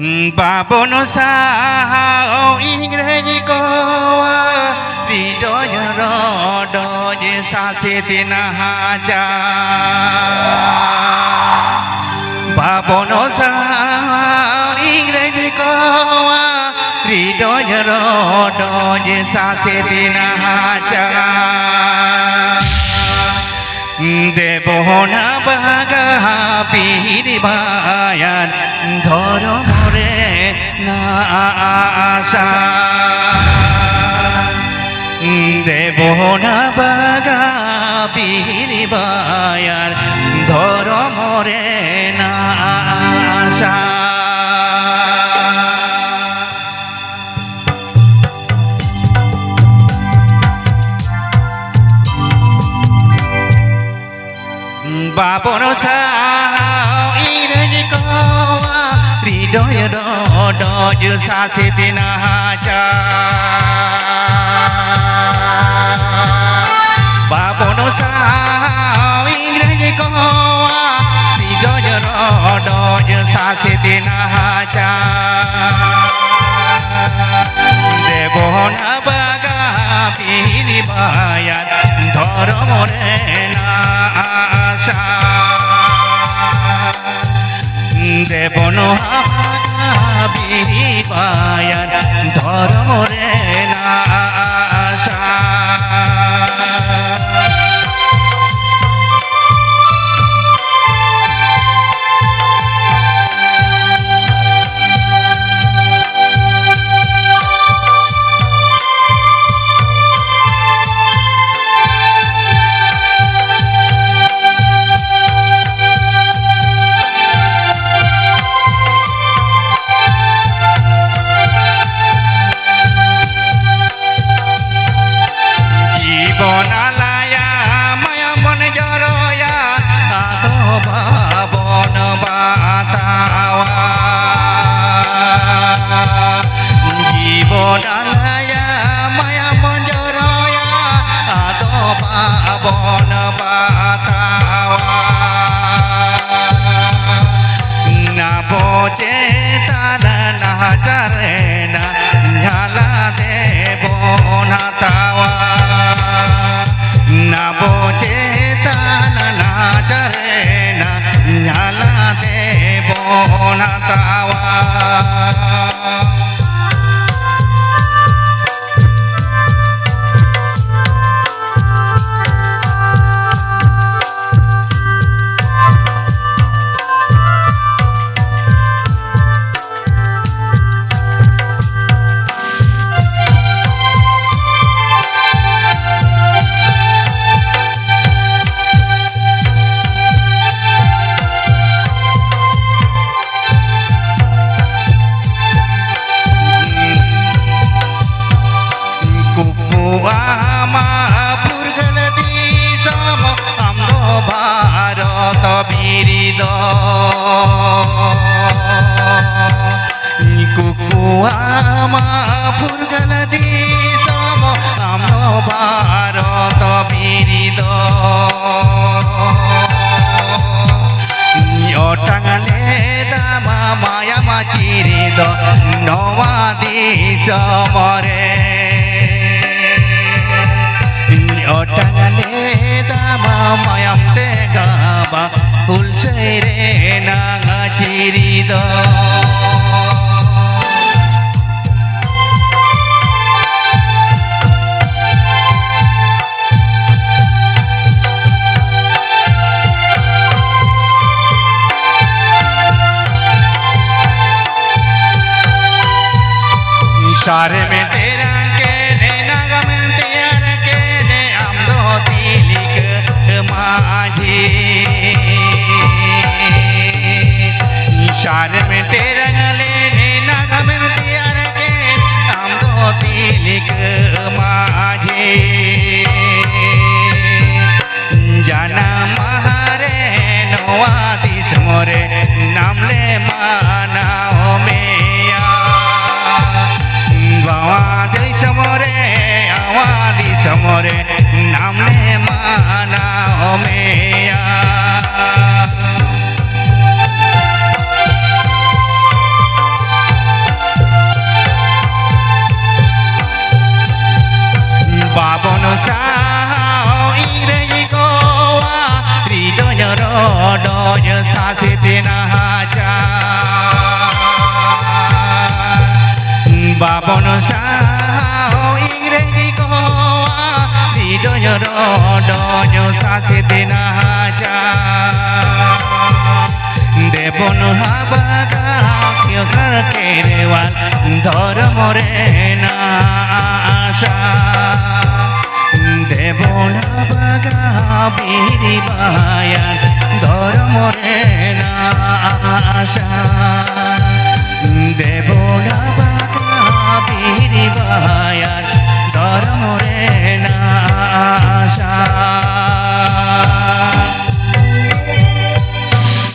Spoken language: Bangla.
বাবন সাও ইংরেজি কোয়া হৃদয় রডজ সাথে তিনা বাবন সাও ইংরেজি কোয়া হৃদয় রডজ সাথে তিনা দেবনা বাগা পীরিবায়ান ধর্মরে না আশা দেবনা বাগা পীরিবায়ান ধর্মরে না আশা বাবন সাও ইংরেজি কোয়া হৃদয় রডজ সাথে তিনা বাবন সাও ইংরেজি কোয়া হৃদয় রডজ সাথে তিনা দেবনা বাগা পীরিবায়ান ধর্মরে না আশা দেবন পীরিবায়ান ধর্মরে না আশা বনালায়া মায়া মন জরয়া আদো ভাবন বাতাওয়া জীবনালায়া মায়া মন জরয়া আদো ভাবন বাতাওয়া না বোঝে তারা না জানে না ঝালা দেব না তাওয়া না বোঝে তানা না জানে না ঝালা দেব না তাওয়া ভারত বীরিদ কুকুয়ামা ফুরগল দিশম আম ভারত বীরিদ অটাঙালে দামা মায়া মাচিরিদ নওয়া দিশমরে অটাঙালে দামা মায়াম তে গাবা ফুলছাই রে নাঙা চিরিদ सारे में तेरा के ने नागा में तेरा के ने हम दो तिलिक माझी सारे में तेरा गले ने नागा में तेरा के हम दो तिलिक माझी जाना महारे नवादी समोरे नामले मानाओ में आवादी समरे नामले माना मेया বাবন শাহ ইংরেজি কোয়া হৃদয় হৃদয় শাসিতে না যা দেবন হাবাগা কেউকার কেরেওয়াল ধর্মরে না আশা দেবন হাবাগা বীরি বায়ান ধর্মরে না আশা দেবন হাবাগা বীরি বায়ান ধর্মরে না আশা